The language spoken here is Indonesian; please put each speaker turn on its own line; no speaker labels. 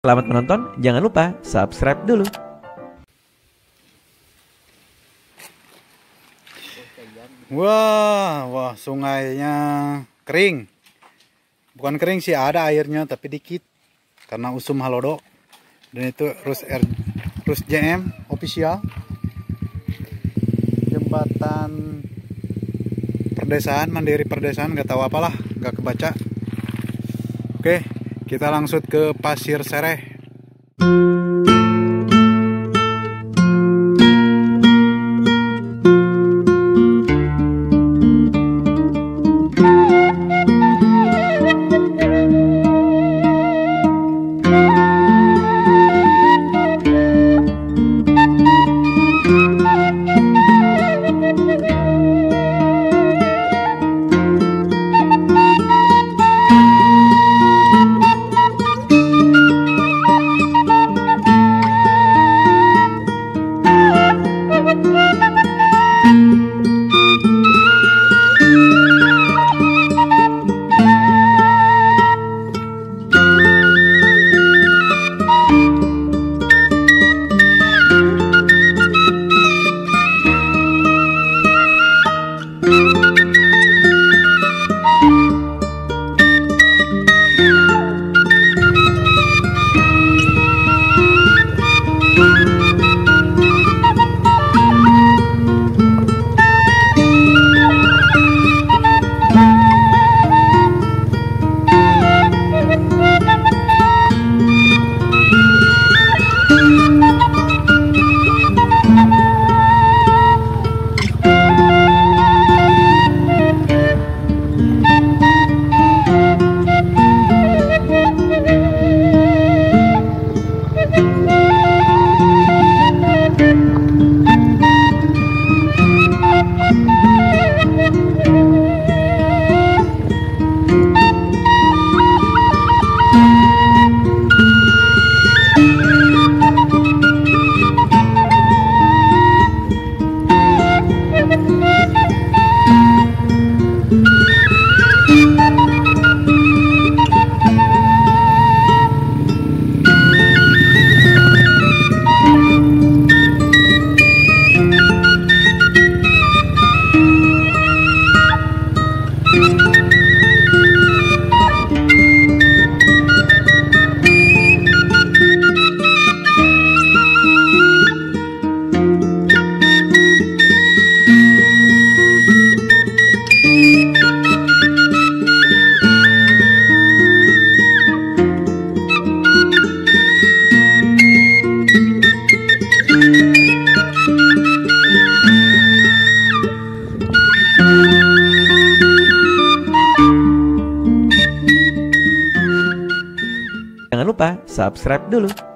Selamat menonton, jangan lupa subscribe dulu.
Wah, sungainya kering. Bukan kering sih, ada airnya tapi dikit karena usum halodo. Dan itu Rus JM official. Jembatan perdesaan, Mandiri Perdesaan, nggak tahu apalah, nggak kebaca. Oke, kita langsung ke Pasir Sereh.
Jangan lupa subscribe dulu.